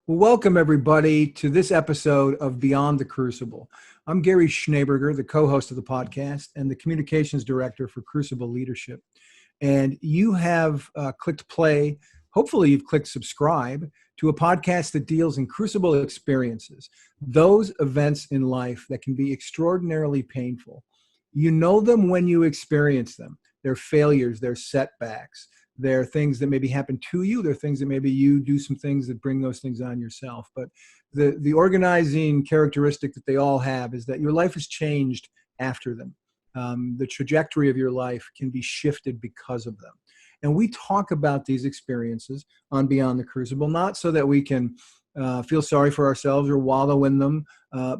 Well, welcome everybody to this episode of Beyond the Crucible. I'm Gary Schneeberger, the co-host of the podcast and the communications director for Crucible Leadership. And you have clicked play, hopefully you've clicked subscribe to a podcast that deals in crucible experiences, those events in life that can be extraordinarily painful. You know them when you experience them. They're failures, they're setbacks. There are things that maybe happen to you. There are things that maybe you do some things that bring those things on yourself. But the organizing characteristic that they all have is that your life has changed after them. The trajectory of your life can be shifted because of them. And we talk about these experiences on Beyond the Crucible, not so that we can feel sorry for ourselves or wallow in them,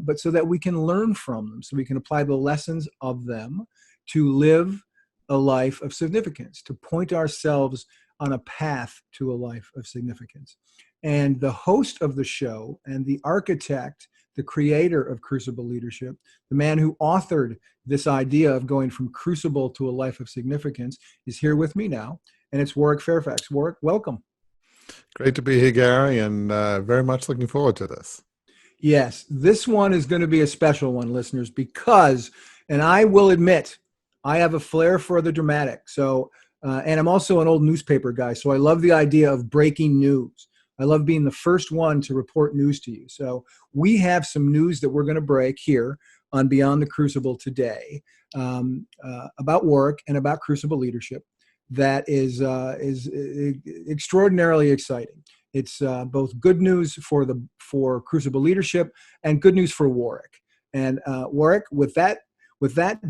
but so that we can learn from them, so we can apply the lessons of them to live a life of significance, to point ourselves on a path to a life of significance. And the host of the show and the architect, the creator of Crucible Leadership, the man who authored this idea of going from crucible to a life of significance is here with me now, and it's Warwick Fairfax. Warwick, welcome. Great to be here, Gary, and very much looking forward to this. Yes, this one is going to be a special one, listeners, because, and I will admit, I have a flair for the dramatic. So, and I'm also an old newspaper guy. So I love the idea of breaking news. I love being the first one to report news to you. So we have some news that we're going to break here on Beyond the Crucible today about Warwick and about Crucible Leadership. That is extraordinarily exciting. It's both good news for Crucible Leadership and good news for Warwick. And Warwick, with that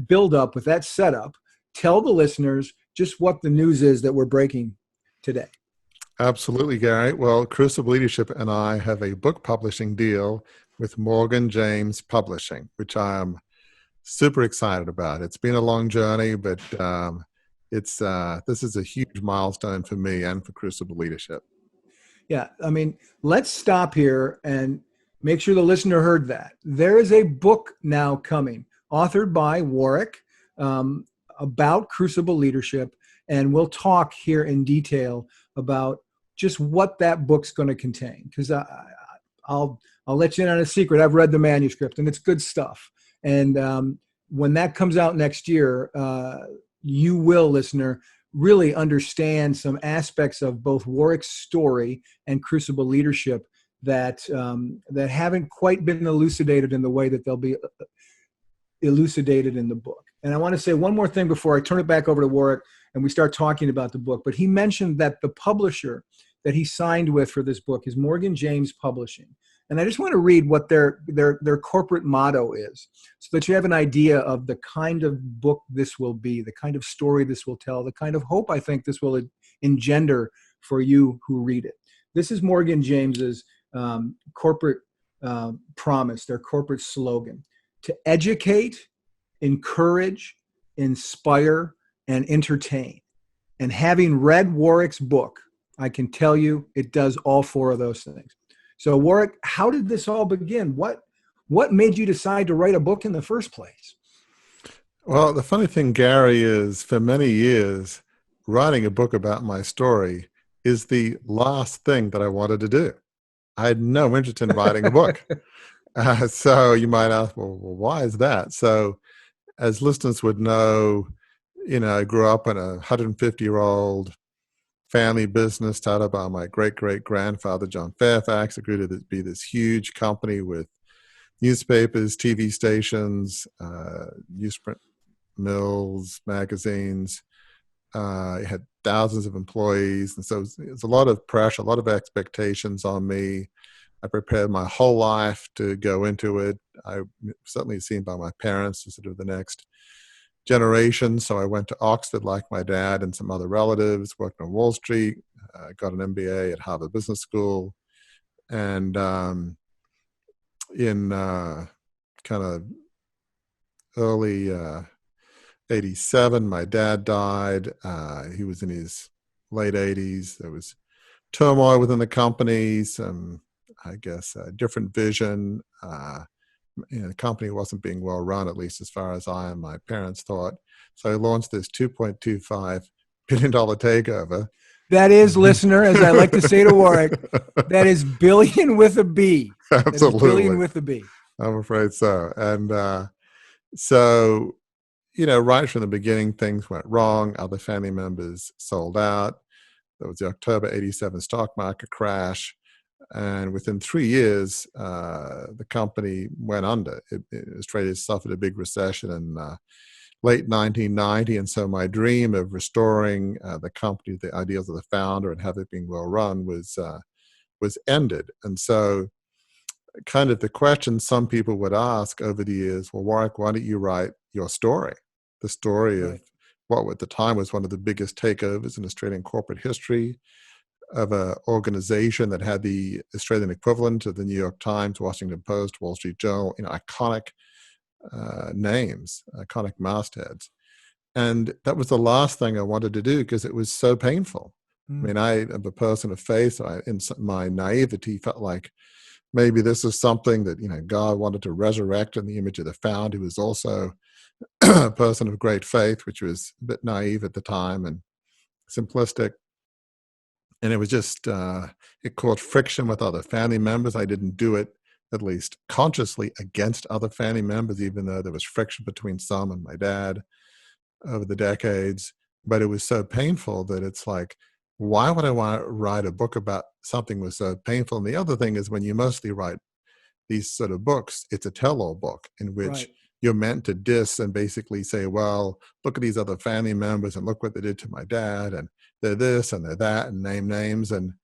build up, with that setup, tell the listeners just what the news is that we're breaking today. Absolutely, Gary. Well, Crucible Leadership and I have a book publishing deal with Morgan James Publishing, which I am super excited about. It's been a long journey, but this is a huge milestone for me and for Crucible Leadership. Yeah, I mean, let's stop here and make sure the listener heard that. There is a book now coming, authored by Warwick, about Crucible Leadership, and we'll talk here in detail about just what that book's going to contain. Because I'll let you in on a secret. I've read the manuscript, and it's good stuff. And when that comes out next year, you will, listener, really understand some aspects of both Warwick's story and Crucible Leadership that haven't quite been elucidated in the way that they'll be elucidated in the book. And I want to say one more thing before I turn it back over to Warwick and we start talking about the book. But he mentioned that the publisher that he signed with for this book is Morgan James Publishing. And I just want to read what their corporate motto is so that you have an idea of the kind of book this will be, the kind of story this will tell, the kind of hope I think this will engender for you who read it. This is Morgan James's corporate promise, their corporate slogan: to educate, encourage, inspire, and entertain. And having read Warwick's book, I can tell you it does all four of those things. So Warwick, how did this all begin? What made you decide to write a book in the first place? Well, the funny thing, Gary, is for many years, writing a book about my story is the last thing that I wanted to do. I had no interest in writing a book. So you might ask, well, why is that? So as listeners would know, I grew up in a 150-year-old family business started by my great-great-grandfather, John Fairfax. It grew to be this huge company with newspapers, TV stations, newsprint mills, magazines. It had thousands of employees. And so it was a lot of pressure, a lot of expectations on me. I prepared my whole life to go into it. I certainly seen by my parents as sort of the next generation. So I went to Oxford like my dad and some other relatives, worked on Wall Street, got an MBA at Harvard Business School. And in kind of early 87, my dad died. He was in his late 80s. There was turmoil within the company, some, I guess, a different vision. The company wasn't being well run, at least as far as I and my parents thought. So I launched this $2.25 billion takeover That is, listener, as I like to say to Warwick, that is billion with a B. That is billion Absolutely. with a B. I'm afraid so. And so, right from the beginning, things went wrong. Other family members sold out. There was the October 87 stock market crash. And within 3 years, the company went under. Australia suffered a big recession in late 1990. And so my dream of restoring the company, the ideals of the founder and have it being well run was ended. And so kind of the question some people would ask over the years, well, Warwick, why don't you write your story? The story of Right. what at the time was one of the biggest takeovers in Australian corporate history, of an organization that had the Australian equivalent of the New York Times, Washington Post, Wall Street Journal, iconic names, iconic mastheads. And that was the last thing I wanted to do because it was so painful. I mean, I am a person of faith. So in my naivety, felt like maybe this is something that, God wanted to resurrect in the image of the founder, who was also a person of great faith, which was a bit naive at the time and simplistic. And it was just, it caused friction with other family members. I didn't do it, at least consciously, against other family members, even though there was friction between some and my dad over the decades. But it was so painful that it's like, why would I want to write a book about something that was so painful? And the other thing is, when you mostly write these sort of books, it's a tell-all book in which Right. you're meant to diss and basically say, well, look at these other family members and look what they did to my dad, and they're this and they're that, and name names. And,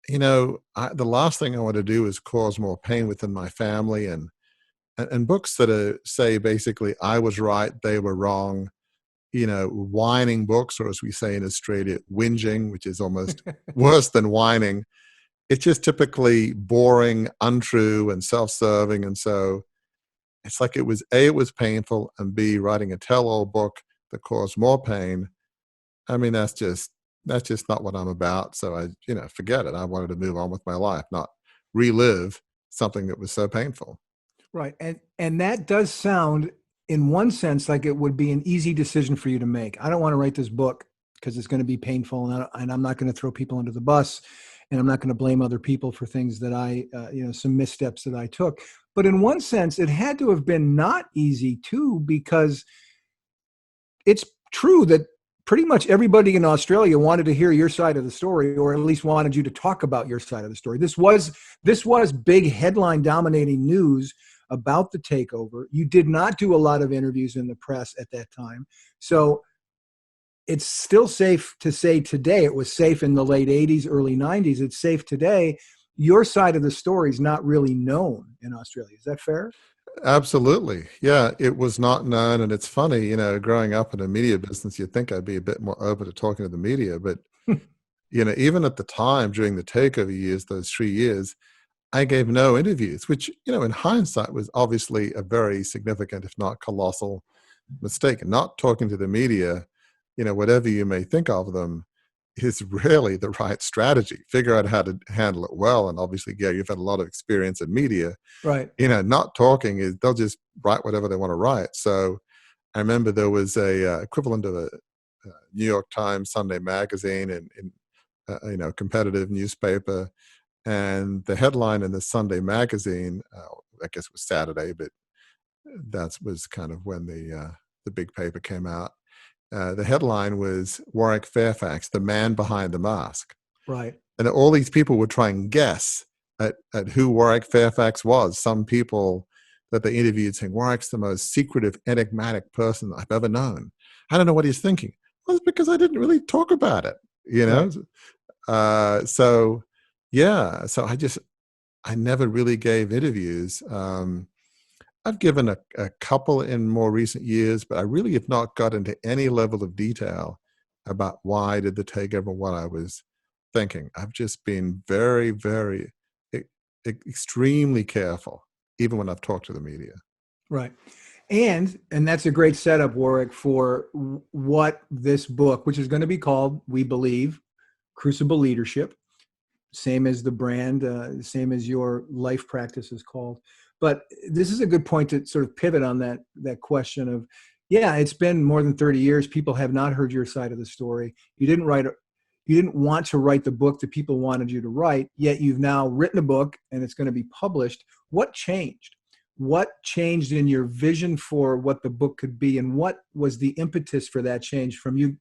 the last thing I want to do is cause more pain within my family. And books that say basically, I was right, they were wrong, whining books, or as we say in Australia, whinging, which is almost worse than whining. It's just typically boring, untrue, and self-serving. And so it's like it was A, it was painful, and B, writing a tell-all book that caused more pain. I mean, that's just not what I'm about. So I, forget it. I wanted to move on with my life, not relive something that was so painful. Right. And that does sound, in one sense, like it would be an easy decision for you to make. I don't want to write this book because it's going to be painful, and I'm not going to throw people under the bus, and I'm not going to blame other people for things that some missteps that I took. But in one sense, it had to have been not easy too, because it's true that pretty much everybody in Australia wanted to hear your side of the story, or at least wanted you to talk about your side of the story. This was big headline dominating news about the takeover. You did not do a lot of interviews in the press at that time. So it's still safe to say today, it was safe in the late 80s, early 90s. It's safe today. Your side of the story is not really known in Australia. Is that fair? Absolutely. Yeah, it was not known. And it's funny, growing up in a media business, you'd think I'd be a bit more open to talking to the media. But, even at the time during the takeover years, those 3 years, I gave no interviews, which, in hindsight was obviously a very significant, if not colossal mistake. And not talking to the media, whatever you may think of them, is really the right strategy. Figure out how to handle it well. And obviously, Gary, you've had a lot of experience in media. Right. Not talking is, they'll just write whatever they want to write. So I remember there was a equivalent of a New York Times Sunday magazine in competitive newspaper. And the headline in the Sunday magazine, I guess it was Saturday, but that was kind of when the big paper came out. The headline was Warwick Fairfax, the man behind the mask. Right. And all these people would try and guess at who Warwick Fairfax was. Some people that they interviewed saying, Warwick's the most secretive, enigmatic person I've ever known. I don't know what he's thinking. Well, it's because I didn't really talk about it, Right. So I never really gave interviews. I've given a couple in more recent years, but I really have not got into any level of detail about why I did the takeover, what I was thinking. I've just been very, very, extremely careful, even when I've talked to the media. Right. And that's a great setup, Warwick, for what this book, which is going to be called, we believe, Crucible Leadership, same as the brand, same as your life practice is called. But this is a good point to sort of pivot on that question of, yeah, it's been more than 30 years. People have not heard your side of the story. You didn't write You didn't want to write the book that people wanted you to write, yet you've now written a book and it's going to be published. What changed? What changed in your vision for what the book could be, and what was the impetus for that change from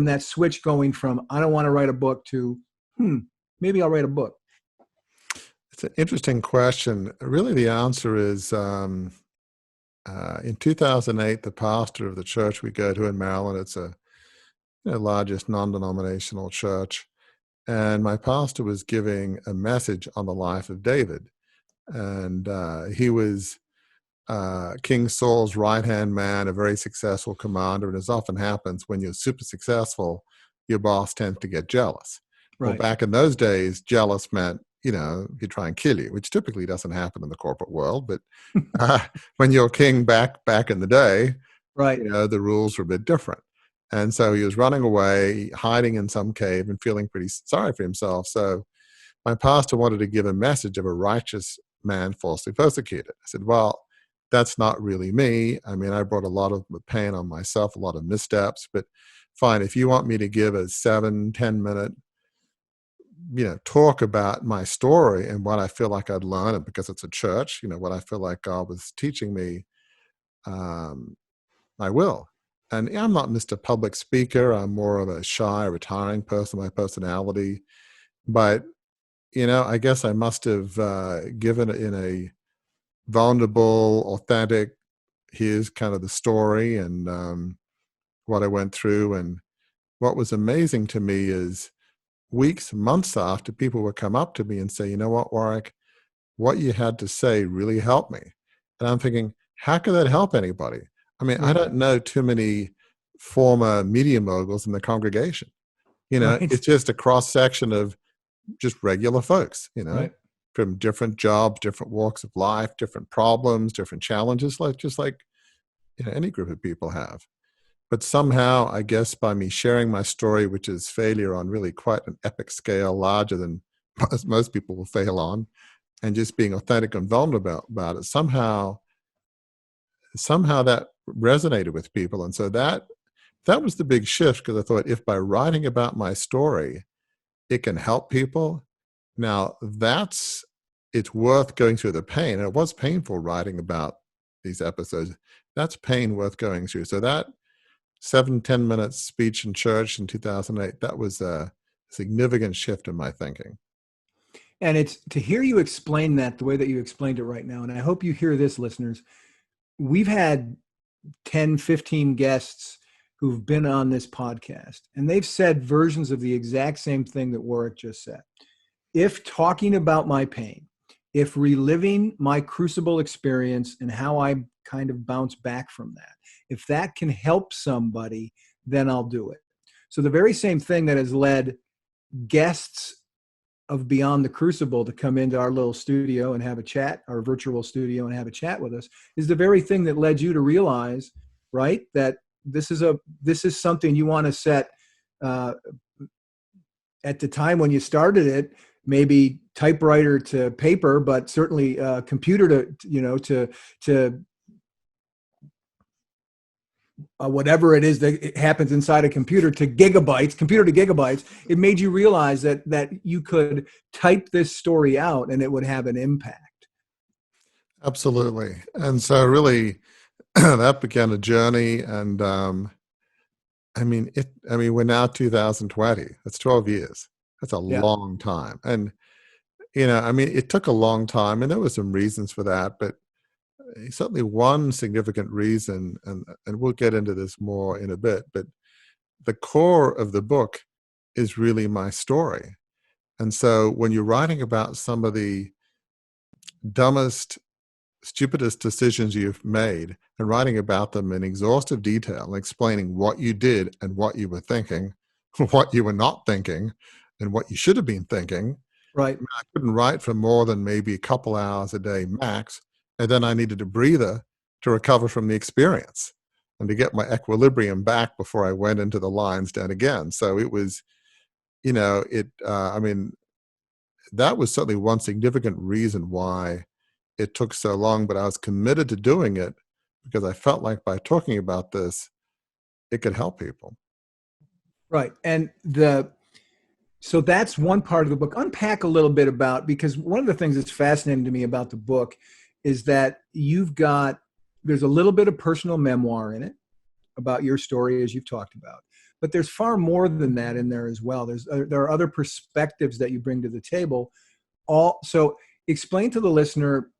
that switch going from I don't want to write a book to maybe I'll write a book? It's an interesting question. Really, the answer is in 2008, the pastor of the church we go to in Maryland, it's the largest non-denominational church, and my pastor was giving a message on the life of David. And he was King Saul's right-hand man, a very successful commander. And as often happens, when you're super successful, your boss tends to get jealous. Right. Well, back in those days, jealous meant, he'd try and kill you, which typically doesn't happen in the corporate world. But when you're king back in the day, right, the rules were a bit different. And so he was running away, hiding in some cave and feeling pretty sorry for himself. So my pastor wanted to give a message of a righteous man falsely persecuted. I said, well, that's not really me. I mean, I brought a lot of pain on myself, a lot of missteps, but fine. If you want me to give a 7-10 minute, talk about my story and what I feel like I'd learned, and because it's a church, what I feel like God was teaching me, I will. And I'm not Mr. Public Speaker. I'm more of a shy, retiring person, my personality. But I guess I must have given it in a vulnerable, authentic, here's kind of the story and what I went through. And what was amazing to me is weeks, months after, people would come up to me and say, you know what, Warwick, what you had to say really helped me. And I'm thinking, how could that help anybody? I mean, I don't know too many former media moguls in the congregation. It's just a cross-section of just regular folks, from different jobs, different walks of life, different problems, different challenges, just like any group of people have. But somehow, I guess, by me sharing my story, which is failure on really quite an epic scale, larger than most people will fail on, and just being authentic and vulnerable about it, somehow that resonated with people. And so that was the big shift, because I thought, if by writing about my story, it can help people, now it's worth going through the pain. And it was painful writing about these episodes. That's pain worth going through. So that 7-10 minute speech in church in 2008, that was a significant shift in my thinking. And it's to hear you explain that the way that you explained it right now. And I hope you hear this, listeners. We've had 10, 15 guests who've been on this podcast, and they've said versions of the exact same thing that Warwick just said. If talking about my pain, if reliving my crucible experience and how I kind of bounce back from that, if that can help somebody, then I'll do it. So the very same thing that has led guests of Beyond the Crucible to come into our little studio and have a chat, our virtual studio, and have a chat with us, is the very thing that led you to realize, right, that this is something you want to set at the time when you started it, maybe typewriter to paper, but certainly computer to whatever it is that it happens inside a computer to gigabytes. It made you realize that you could type this story out and it would have an impact. Absolutely. And so really that began a journey. And we're now 2020. That's 12 years. That's a long time. And, it took a long time, and there were some reasons for that, but certainly one significant reason, and we'll get into this more in a bit, but the core of the book is really my story. And so when you're writing about some of the dumbest, stupidest decisions you've made and writing about them in exhaustive detail and explaining what you did and what you were thinking, what you were not thinking, and what you should have been thinking. Right. I couldn't write for more than maybe a couple hours a day max. And then I needed a breather to recover from the experience and to get my equilibrium back before I went into the lines down again. So it was, that was certainly one significant reason why it took so long, but I was committed to doing it because I felt like by talking about this, it could help people. Right. And So that's one part of the book. Unpack a little bit about, because one of the things that's fascinating to me about the book is that there's a little bit of personal memoir in it about your story, as you've talked about, but there's far more than that in there as well. There are other perspectives that you bring to the table. So explain to the listener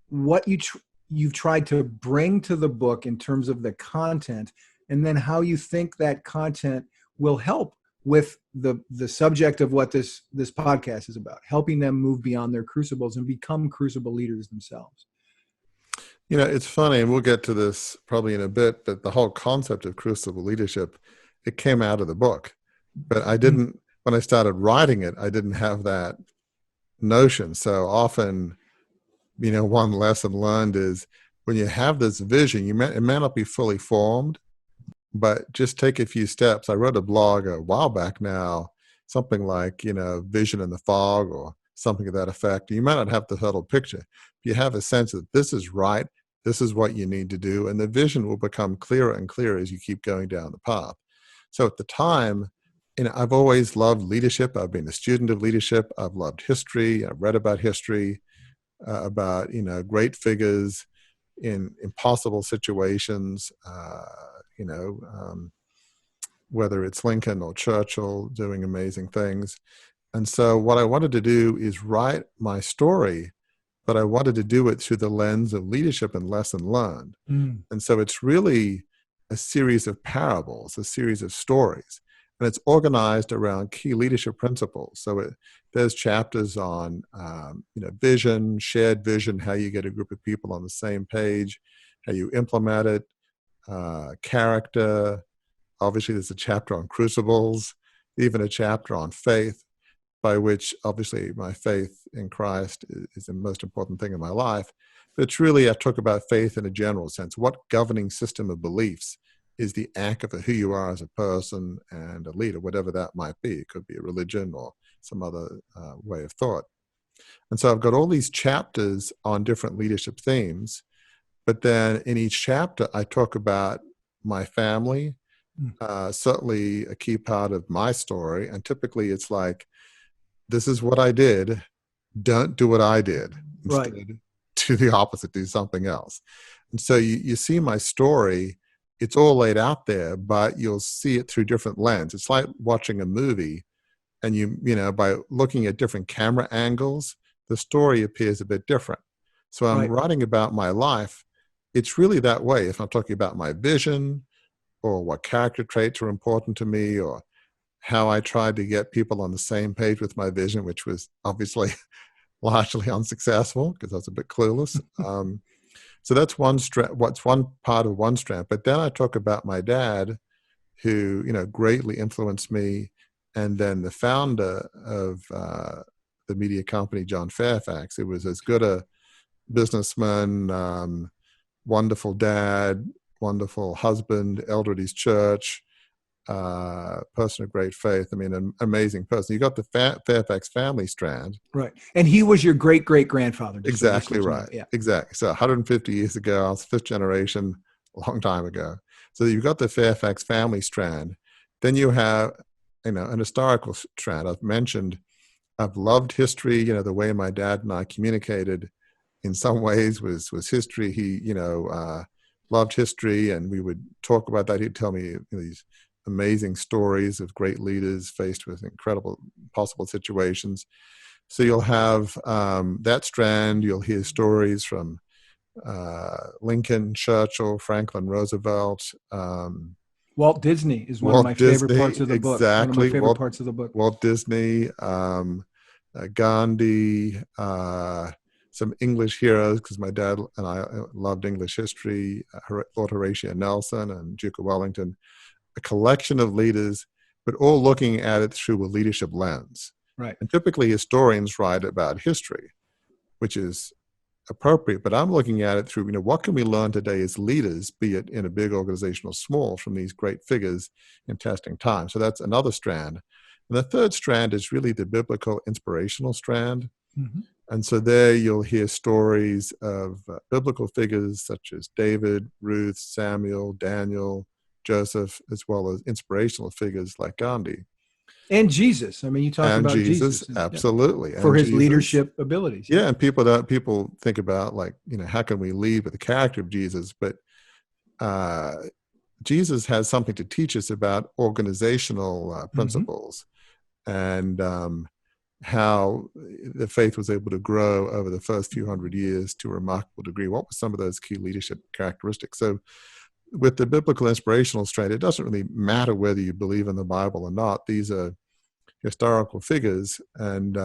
what you've tried to bring to the book in terms of the content, and then how you think that content will help with the subject of what this podcast is about, helping them move beyond their crucibles and become crucible leaders themselves. You know, it's funny, and we'll get to this probably in a bit, but the whole concept of crucible leadership, it came out of the book. But I didn't, when I started writing it, I didn't have that notion. So often, you know, one lesson learned is when you have this vision, it may not be fully formed, but just take a few steps. I wrote a blog a while back now, something like, you know, vision in the fog or something of that effect. You might not have the total picture. You have a sense that this is right. This is what you need to do. And the vision will become clearer and clearer as you keep going down the path. So at the time, you know, I've always loved leadership. I've been a student of leadership. I've loved history. I've read about history, about, you know, great figures in impossible situations, whether it's Lincoln or Churchill doing amazing things. And so what I wanted to do is write my story, but I wanted to do it through the lens of leadership and lesson learned. And so it's really a series of parables, a series of stories, and it's organized around key leadership principles. So there's chapters on, vision, shared vision, how you get a group of people on the same page, how you implement it, character. Obviously, there's a chapter on crucibles, even a chapter on faith, by which obviously my faith in Christ is the most important thing in my life. But it's really, I talk about faith in a general sense. What governing system of beliefs is the anchor for who you are as a person and a leader, whatever that might be. It could be a religion or some other way of thought. And so I've got all these chapters on different leadership themes, but then in each chapter, I talk about my family, certainly a key part of my story. And typically it's like, this is what I did. Don't do what I did. Instead, Right. do the opposite, do something else. And so you see my story, it's all laid out there, but you'll see it through different lenses. It's like watching a movie, and you know, by looking at different camera angles, the story appears a bit different. So I'm writing about my life. It's really that way. If I'm talking about my vision or what character traits are important to me, or how I tried to get people on the same page with my vision, which was obviously largely unsuccessful because I was a bit clueless. So that's what's one part of one strand. But then I talk about my dad, who, you know, greatly influenced me, and then the founder of the media company, John Fairfax. It was as good a businessman, wonderful dad, wonderful husband, elder at his church, person of great faith. I mean, an amazing person. You got the Fairfax family strand. Right. And he was your great-great-grandfather. Exactly right. Yeah. Exactly. So 150 years ago, I was fifth generation, a long time ago. So you've got the Fairfax family strand. Then you have, you know, an historical strand. I've mentioned, I've loved history. You know, the way my dad and I communicated in some ways was history. He, you know, loved history, and we would talk about that. He'd tell me, you know, these amazing stories of great leaders faced with incredible possible situations. So you'll have that strand. You'll hear stories from Lincoln, Churchill, Franklin Roosevelt. Walt Disney is one of my favorite parts of the book. One of my favorite parts of the book. Walt Disney, Gandhi, some English heroes, because my dad and I loved English history, Lord Horatio Nelson and Duke of Wellington. A collection of leaders, but all looking at it through a leadership lens. Right. And typically historians write about history, which is appropriate, but I'm looking at it through, you know, what can we learn today as leaders, be it in a big organization or small, from these great figures in testing time. So that's another strand. And the third strand is really the biblical inspirational strand. Mm-hmm. And so there you'll hear stories of biblical figures such as David, Ruth, Samuel, Daniel, Joseph, as well as inspirational figures like Gandhi. And Jesus. I mean, you talk And about Jesus, Jesus and, yeah, absolutely. for And his Jesus. leadership abilities. Yeah, and people think about, like, how can we lead with the character of Jesus? But uh, Jesus has something to teach us about organizational Hmm. principles, and how the faith was able to grow over the first few hundred years to a remarkable degree. What were some of those key leadership characteristics? So with the biblical inspirational strand, it doesn't really matter whether you believe in the Bible or not. These are historical figures, and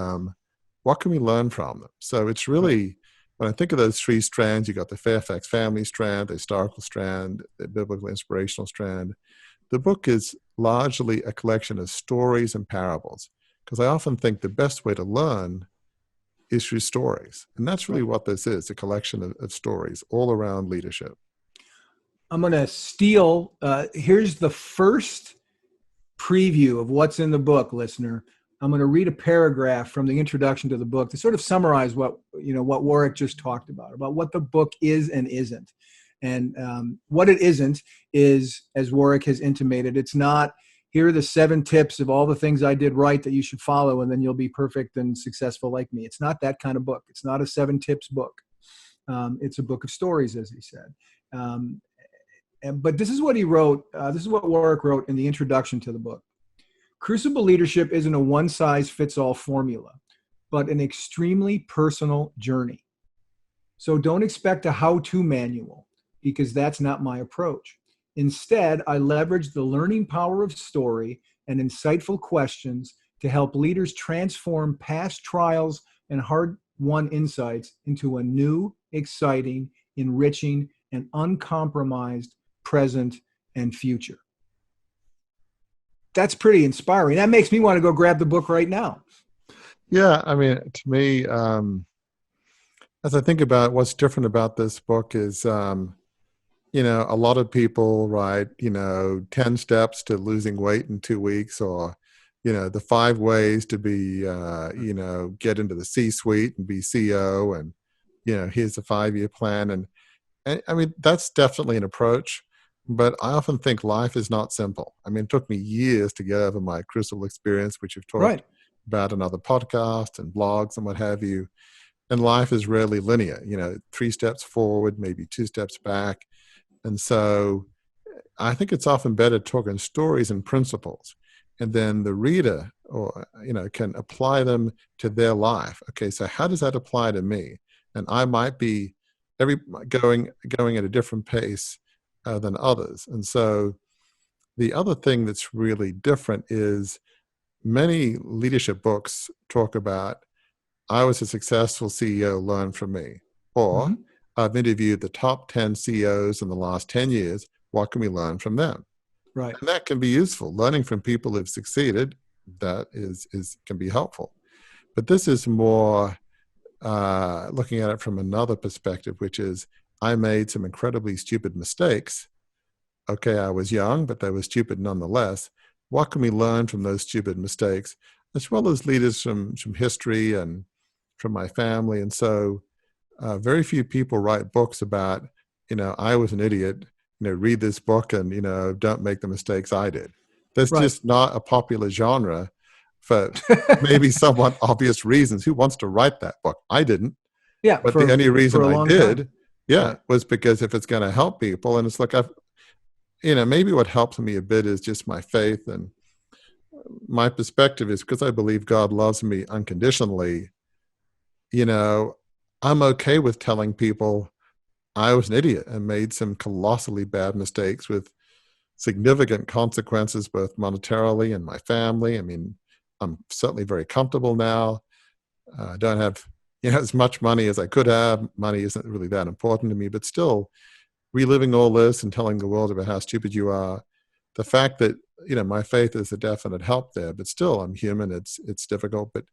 what can we learn from them? So it's Right. really, when I think of those three strands, you got the Fairfax family strand, the historical strand, the biblical inspirational strand. The book is largely a collection of stories and parables, because I often think the best way to learn is through stories. And that's really Right. what this is, a collection of stories all around leadership. I'm going to steal. Here's the first preview of what's in the book, listener. I'm going to read a paragraph from the introduction to the book to sort of summarize what Warwick just talked about what the book is and isn't. And what it isn't is, as Warwick has intimated, it's not, here are the 7 tips of all the things I did right that you should follow, and then you'll be perfect and successful like me. It's not that kind of book. It's not a 7 tips book. It's a book of stories, as he said. But this is what he wrote. This is what Warwick wrote in the introduction to the book. Crucible leadership isn't a one-size-fits-all formula, but an extremely personal journey. So don't expect a how-to manual, because that's not my approach. Instead, I leverage the learning power of story and insightful questions to help leaders transform past trials and hard-won insights into a new, exciting, enriching, and uncompromised present and future. That's pretty inspiring. That makes me want to go grab the book right now. Yeah, I mean, to me, as I think about what's different about this book is, a lot of people write, 10 steps to losing weight in 2 weeks, or, the 5 ways to be, get into the C-suite and be CEO, and, here's a 5-year plan. And I mean, that's definitely an approach, but I often think life is not simple. I mean, it took me years to get over my Crucible experience, which you've talked Right. about in other podcasts and blogs and what have you. And life is rarely linear, 3 steps forward, maybe 2 steps back. And so I think it's often better talking stories and principles, and then the reader, or can apply them to their life. Okay, so how does that apply to me? And I might be going at a different pace than others. And so the other thing that's really different is many leadership books talk about, I was a successful CEO, learn from me. Or Mm-hmm. I've interviewed the top 10 CEOs in the last 10 years. What can we learn from them? Right. And that can be useful. Learning from people who've succeeded, that can be helpful. But this is more looking at it from another perspective, which is, I made some incredibly stupid mistakes. Okay, I was young, but they were stupid nonetheless. What can we learn from those stupid mistakes, as well as leaders from history and from my family? And so very few people write books about, I was an idiot, read this book and, don't make the mistakes I did. That's Right. just not a popular genre for maybe somewhat obvious reasons. Who wants to write that book? I didn't. Yeah. But the only For reason a I long time. did, Right. was because if it's going to help people, and it's like, maybe what helps me a bit is just my faith, and my perspective is, because I believe God loves me unconditionally, I'm okay with telling people I was an idiot and made some colossally bad mistakes with significant consequences, both monetarily and my family. I mean, I'm certainly very comfortable now. I don't have, as much money as I could have. Money isn't really that important to me, but still, reliving all this and telling the world about how stupid you are, the fact that, my faith is a definite help there, but still, I'm human. It's difficult, but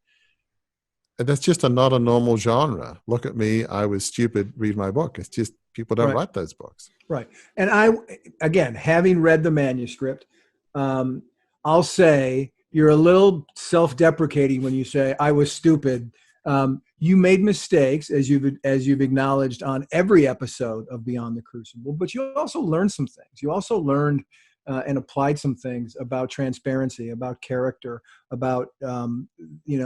that's just not a normal genre. Look at me, I was stupid, read my book. It's just, people don't Right. write those books. Right. And again, having read the manuscript, I'll say you're a little self-deprecating when you say I was stupid. You made mistakes, as you've acknowledged on every episode of Beyond the Crucible, but you also learned some things. You also learned and applied some things about transparency, about character, about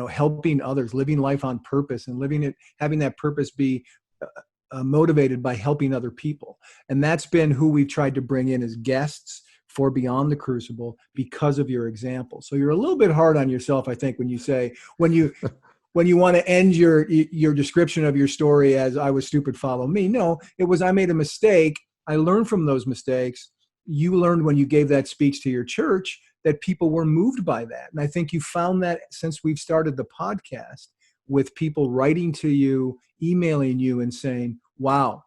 helping others, living life on purpose, and living it, having that purpose be motivated by helping other people. And that's been who we've tried to bring in as guests for Beyond the Crucible because of your example. So you're a little bit hard on yourself, I think, when you say, when you want to end your description of your story as "I was stupid, follow me." No, it was, I made a mistake. I learned from those mistakes. You learned when you gave that speech to your church that people were moved by that. And I think you found that since we've started the podcast, with people writing to you, emailing you and saying, wow,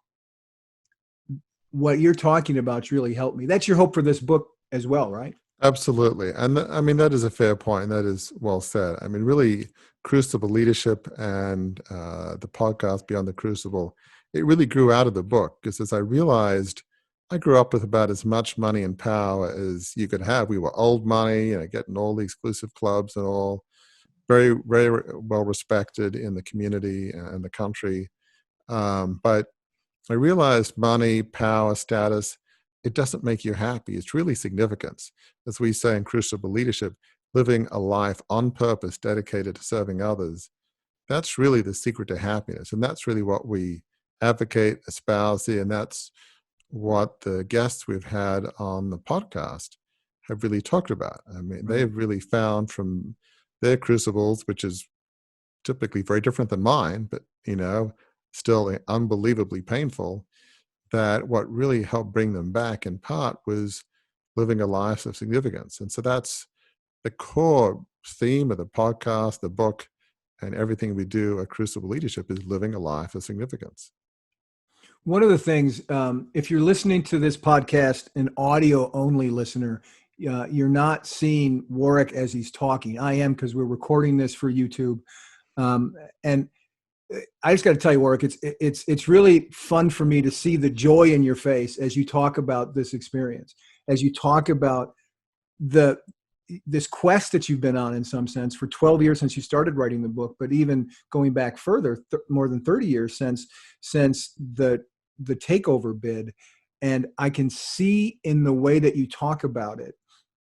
what you're talking about really helped me. That's your hope for this book as well, right? Absolutely. And I mean, that is a fair point. That is well said. I mean, really, Crucible Leadership and the podcast Beyond the Crucible, it really grew out of the book, because as I realized, I grew up with about as much money and power as you could have. We were old money, getting all the exclusive clubs and all, very, very well respected in the community and the country. But I realized money, power, status, it doesn't make you happy. It's really significance. As we say in Crucible Leadership, living a life on purpose, dedicated to serving others, that's really the secret to happiness. And that's really what we advocate, espouse, and that's what the guests we've had on the podcast have really talked about. I mean, they've really found from their crucibles, which is typically very different than mine, but, still unbelievably painful, that what really helped bring them back in part was living a life of significance. And so that's the core theme of the podcast, the book, and everything we do at Crucible Leadership is living a life of significance. One of the things, if you're listening to this podcast, an audio only listener, you're not seeing Warwick as he's talking. I am, because we're recording this for YouTube. And I just got to tell you, Warwick, it's really fun for me to see the joy in your face as you talk about this experience, as you talk about this quest that you've been on, in some sense, for 12 years since you started writing the book, but even going back further, more than 30 years since the takeover bid. And I can see in the way that you talk about it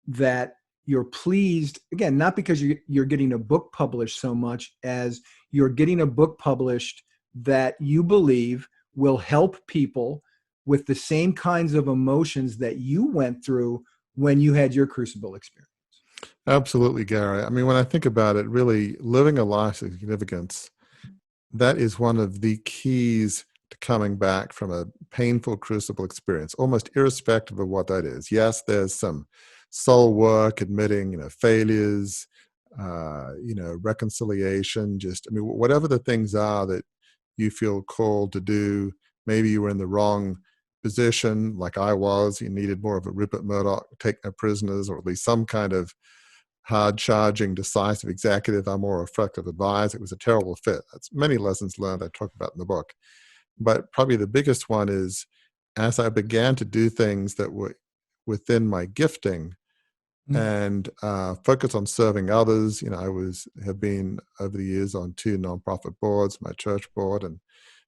that you're pleased, again, not because you're getting a book published so much as you're getting a book published that you believe will help people with the same kinds of emotions that you went through when you had your Crucible experience. Absolutely, Gary. I mean, when I think about it, really living a life of significance, that is one of the keys to coming back from a painful crucible experience, almost irrespective of what that is. Yes, there's some soul work, admitting, failures, reconciliation, whatever the things are that you feel called to do. Maybe you were in the wrong position, like I was. You needed more of a Rupert Murdoch, take no prisoners, or at least some kind of hard-charging, decisive executive. I'm more reflective advisor. It was a terrible fit. That's many lessons learned I talk about in the book. But probably the biggest one is, as I began to do things that were within my gifting and focus on serving others. I have been over the years on 2 nonprofit boards, my church board, and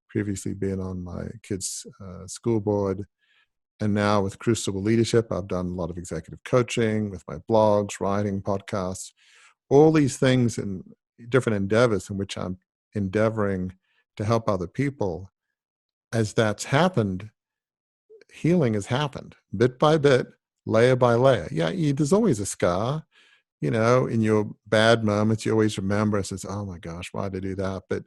previously been on my kids' school board. And now with Crucible Leadership, I've done a lot of executive coaching with my blogs, writing, podcasts, all these things and different endeavors in which I'm endeavoring to help other people. As that's happened, healing has happened bit by bit, layer by layer. Yeah, there's always a scar. In your bad moments, you always remember and says, oh my gosh, why did I do that? But,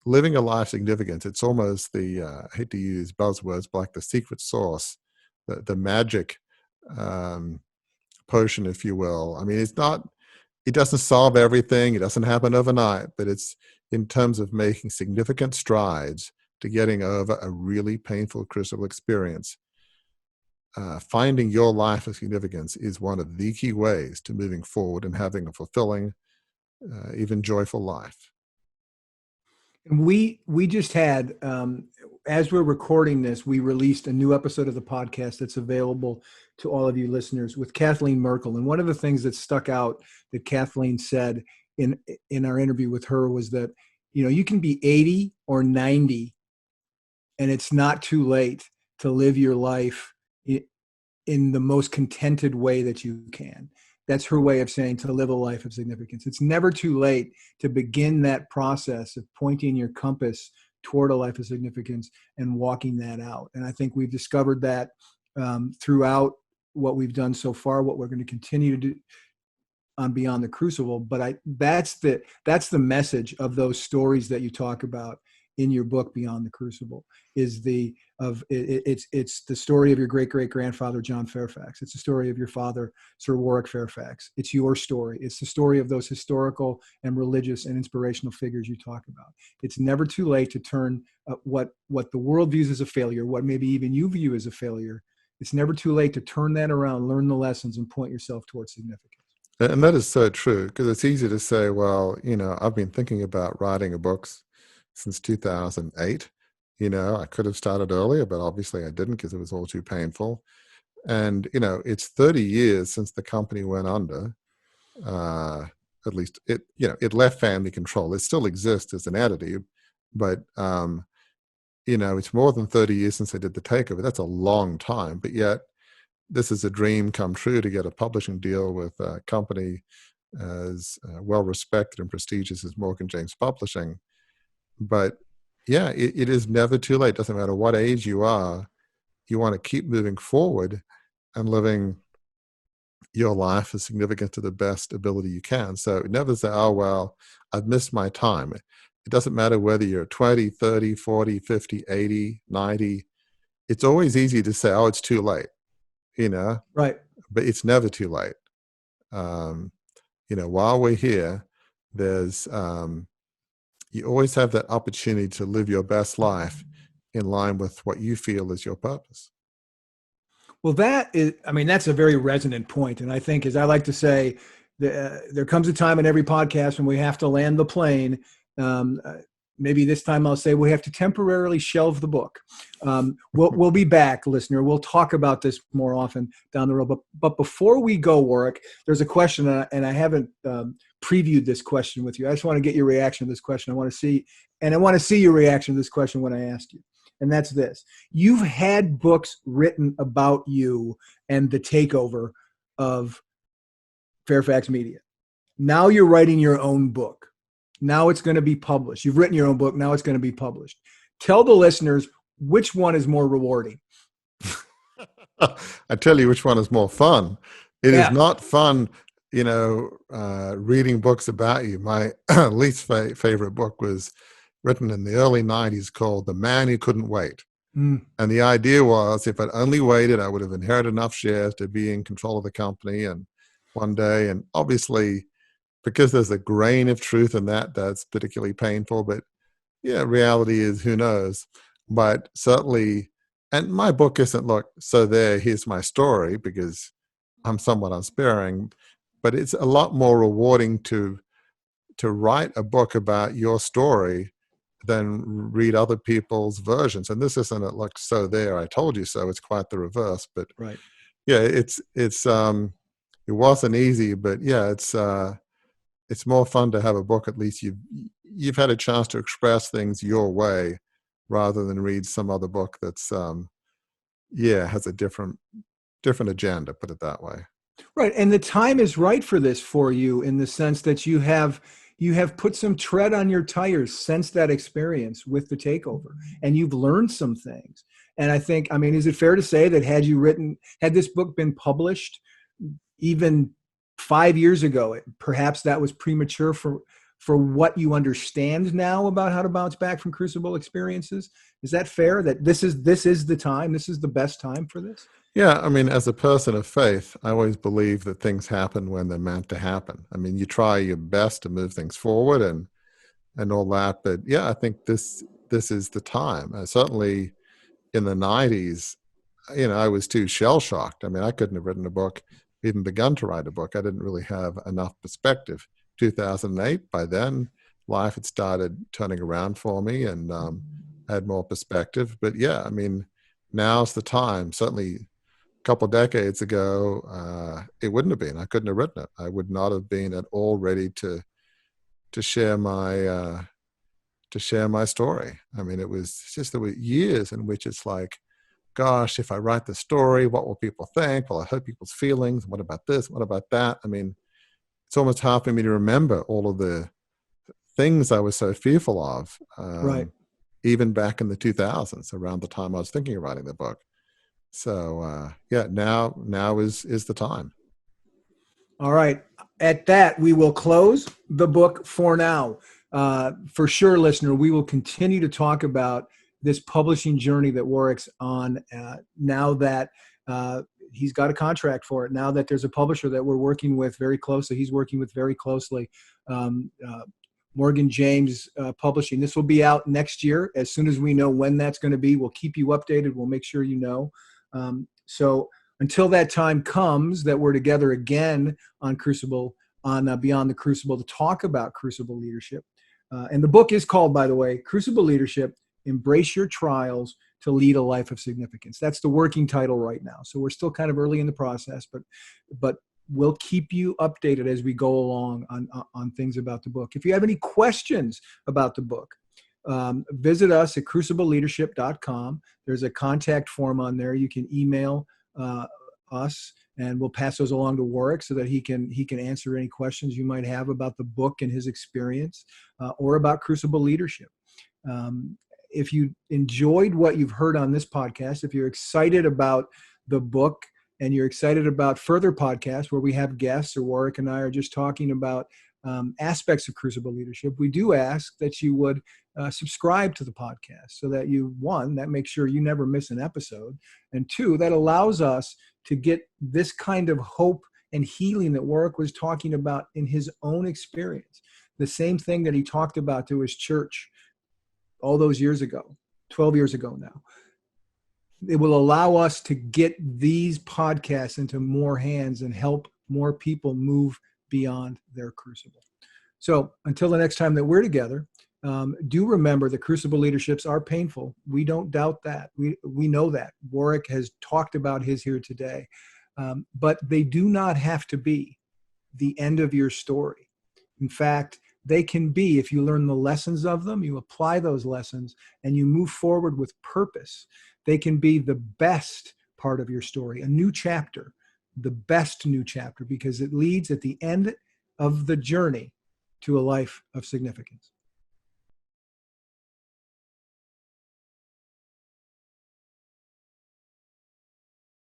living a life significance, it's almost I hate to use buzzwords, but like the secret sauce, the magic potion, if you will. I mean, it doesn't solve everything. It doesn't happen overnight, but it's in terms of making significant strides to getting over a really painful crucible experience. Finding your life of significance is one of the key ways to moving forward and having a fulfilling, even joyful life. And we just had, as we're recording this, we released a new episode of the podcast that's available to all of you listeners with Kathleen Merkel. And one of the things that stuck out that Kathleen said in our interview with her was that, you can be 80 or 90 and it's not too late to live your life in the most contented way that you can. That's her way of saying to live a life of significance. It's never too late to begin that process of pointing your compass toward a life of significance and walking that out. And I think we've discovered that throughout what we've done so far, what we're going to continue to do on Beyond the Crucible. But that's the message of those stories that you talk about in your book, Beyond the Crucible, is it's the story of your great-great-grandfather, John Fairfax. It's the story of your father, Sir Warwick Fairfax. It's your story. It's the story of those historical and religious and inspirational figures you talk about. It's never too late to turn what the world views as a failure, what maybe even you view as a failure. It's never too late to turn that around, learn the lessons, and point yourself towards significance. And that is so true, because it's easy to say, well, I've been thinking about writing a book since 2008. I could have started earlier, but obviously I didn't because it was all too painful. And, it's 30 years since the company went under. At least it left family control. It still exists as an entity, but, it's more than 30 years since they did the takeover. That's a long time, but yet this is a dream come true to get a publishing deal with a company as well-respected and prestigious as Morgan James Publishing. But yeah, it is never too late. Doesn't matter what age you are. You want to keep moving forward and living your life as significant to the best ability you can. So never say, oh, well, I've missed my time. It doesn't matter whether you're 20, 30, 40, 50, 80, 90. It's always easy to say, oh, it's too late, Right. But it's never too late. While we're here, there's, you always have that opportunity to live your best life in line with what you feel is your purpose. Well, that's a very resonant point. And I think, as I like to say, there comes a time in every podcast when we have to land the plane. Maybe this time I'll say we have to temporarily shelve the book. We'll be back, listener. We'll talk about this more often down the road. But before we go, Warwick, there's a question, and I haven't previewed this question with you. I just want to get your reaction to this question. I want to see your reaction to this question when I ask you. And that's this. You've had books written about you and the takeover of Fairfax Media. Now you're writing your own book. Now it's going to be published. You've written your own book. Now it's going to be published. Tell the listeners which one is more rewarding. I tell you which one is more fun. It is not fun, reading books about you. My least favorite book was written in the early 90s called The Man Who Couldn't Wait. And the idea was, if I'd only waited, I would have inherited enough shares to be in control of the company and one day. And obviously, because there's a grain of truth in that, that's particularly painful. But yeah, reality is, who knows? But certainly, and my book isn't, look, so here's my story, because I'm somewhat unsparing, but it's a lot more rewarding to write a book about your story than read other people's versions. And this isn't a, look, so I told you so. It's quite the reverse. But right. Yeah, it wasn't easy, but yeah, it's more fun to have a book. At least you've had a chance to express things your way, rather than read some other book that's has a different agenda, put it that way. Right. And the time is right for this for you, in the sense that you have put some tread on your tires since that experience with the takeover, and you've learned some things. And I think, is it fair to say that had this book been published even 5 years ago, perhaps that was premature for what you understand now about how to bounce back from Crucible experiences? Is that fair, that this is the time, this is the best time for this? Yeah, as a person of faith, I always believe that things happen when they're meant to happen. You try your best to move things forward and all that, but yeah, I think this is the time. Certainly in the 90s, I was too shell-shocked. I couldn't have written a book, even begun to write a book. I didn't really have enough perspective. 2008, by then, life had started turning around for me, and I had more perspective. But yeah, now's the time. Certainly a couple of decades ago, it wouldn't have been. I couldn't have written it. I would not have been at all ready to share my story. It was just, there were years in which it's like, gosh, if I write the story, what will people think? Will I hurt people's feelings? What about this? What about that? I mean, it's almost hard for me to remember all of the things I was so fearful of, Right. even back in the 2000s, around the time I was thinking of writing the book. So yeah, now is the time. All right. At that, we will close the book for now. For sure, listener, we will continue to talk about this publishing journey that Warwick's on now that he's got a contract for it, now that there's a publisher that we're working with very closely. He's working with very closely. Morgan James Publishing. This will be out next year. As soon as we know when that's going to be, we'll keep you updated. We'll make sure you know. So until that time comes that we're together again on Crucible, on Beyond the Crucible, to talk about Crucible Leadership. And the book is called, by the way, Crucible Leadership, Embrace Your Trials to Lead a Life of Significance. That's the working title right now. So we're still kind of early in the process, but we'll keep you updated as we go along on things about the book. If you have any questions about the book, visit us at crucibleleadership.com. There's a contact form on there. You can email us, and we'll pass those along to Warwick so that he can answer any questions you might have about the book and his experience, or about Crucible Leadership. If you enjoyed what you've heard on this podcast, if you're excited about the book and you're excited about further podcasts where we have guests, or Warwick and I are just talking about aspects of Crucible Leadership, we do ask that you would subscribe to the podcast so that one, that makes sure you never miss an episode, and two, that allows us to get this kind of hope and healing that Warwick was talking about in his own experience. The same thing that he talked about to his church all those years ago, 12 years ago now. It will allow us to get these podcasts into more hands and help more people move beyond their crucible. So until the next time that we're together, do remember that Crucible Leaderships are painful. We don't doubt that. We know that. Warwick has talked about his here today. But they do not have to be the end of your story. In fact, they can be, if you learn the lessons of them, you apply those lessons, and you move forward with purpose, they can be the best part of your story, a new chapter, the best new chapter, because it leads at the end of the journey to a life of significance.